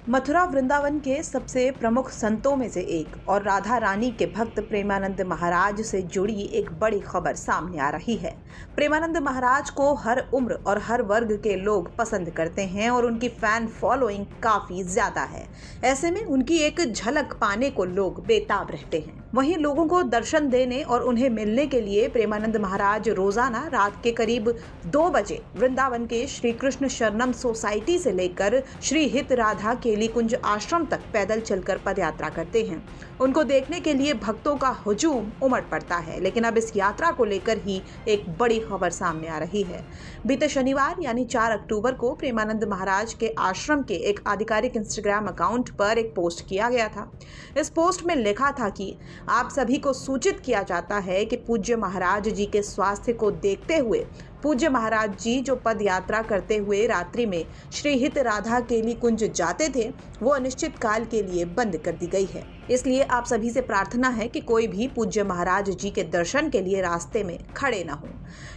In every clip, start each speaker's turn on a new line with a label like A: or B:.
A: मथुरा वृंदावन के सबसे प्रमुख संतों में से एक और राधा रानी के भक्त प्रेमानंद महाराज से जुड़ी एक बड़ी खबर सामने आ रही है। प्रेमानंद महाराज को हर उम्र और हर वर्ग के लोग पसंद करते हैं और उनकी फैन फॉलोइंग काफी ज्यादा है। ऐसे में उनकी एक झलक पाने को लोग बेताब रहते हैं। वहीं लोगों को दर्शन देने और उन्हें मिलने के लिए प्रेमानंद महाराज रोजाना रात के करीब 2 बजे वृंदावन के श्री कृष्ण शरणम सोसाइटी से लेकर श्री हित राधा केली कुंज आश्रम तक पैदल चलकर पदयात्रा करते हैं। उनको देखने के लिए भक्तों का हुजूम उमड़ पड़ता है। लेकिन अब इस यात्रा को लेकर ही एक बड़ी खबर सामने आ रही है। बीते शनिवार यानी 4 अक्टूबर को प्रेमानंद महाराज के आश्रम के एक आधिकारिक इंस्टाग्राम अकाउंट पर एक पोस्ट किया गया था। इस पोस्ट में लिखा था कि आप सभी को सूचित किया जाता है कि पूज्य महाराज जी के स्वास्थ्य को देखते हुए पूज्य महाराज जी जो पद यात्रा करते हुए रात्रि में श्री हित राधा केली कुंज जाते थे वो अनिश्चित काल के लिए बंद कर दी गई है। इसलिए आप सभी से प्रार्थना है कि कोई भी पूज्य महाराज जी के दर्शन के लिए रास्ते में खड़े न हो।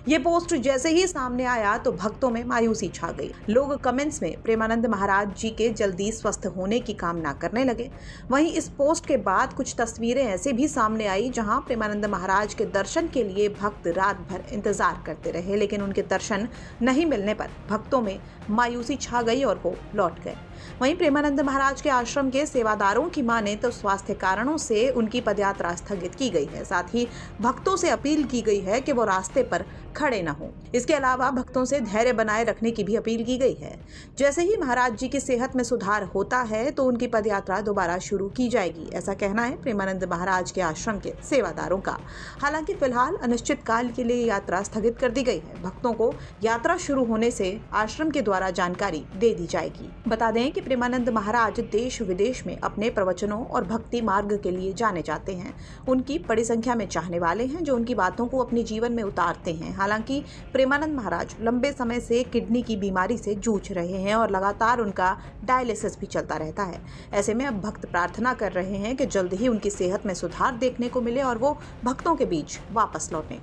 A: ये पोस्ट जैसे ही सामने आया तो भक्तों में मायूसी छा गई। लोग कमेंट्स में प्रेमानंद महाराज जी के जल्दी स्वस्थ होने की कामना करने लगे। वहीं इस पोस्ट के बाद कुछ तस्वीरें ऐसे भी सामने आई जहां प्रेमानंद महाराज के दर्शन के लिए भक्त रात भर इंतजार करते रहे, लेकिन उनके दर्शन नहीं मिलने पर भक्तों में मायूसी छा गई और वो लौट गए। वहीं प्रेमानंद महाराज के आश्रम के सेवादारों की माने तो स्वास्थ्य कारणों से उनकी पदयात्रा स्थगित की गई है। साथ ही भक्तों से अपील की गई है कि वो रास्ते पर खड़े न हों। इसके अलावा भक्तों से धैर्य बनाए रखने की भी अपील की गई है। जैसे ही महाराज जी की सेहत में सुधार होता है तो उनकी पदयात्रा दोबारा शुरू की जाएगी, ऐसा कहना है प्रेमानंद महाराज के आश्रम के सेवादारों का। हालांकि फिलहाल अनिश्चित काल के लिए यात्रा स्थगित कर दी गई है। भक्तों को यात्रा शुरू होने से आश्रम के द्वारा जानकारी दे दी जाएगी। बता दें कि प्रेमानंद महाराज देश विदेश में अपने प्रवचनों और भक्ति मार्ग के लिए जाने जाते हैं। उनकी बड़ी संख्या में चाहने वाले हैं जो उनकी बातों को अपने जीवन में उतारते हैं। हालांकि प्रेमानंद महाराज लंबे समय से किडनी की बीमारी से जूझ रहे हैं और लगातार उनका डायलिसिस भी चलता रहता है। ऐसे में अब भक्त प्रार्थना कर रहे हैं कि जल्द ही उनकी सेहत में सुधार देखने को मिले और वो भक्तों के बीच वापस लौटें।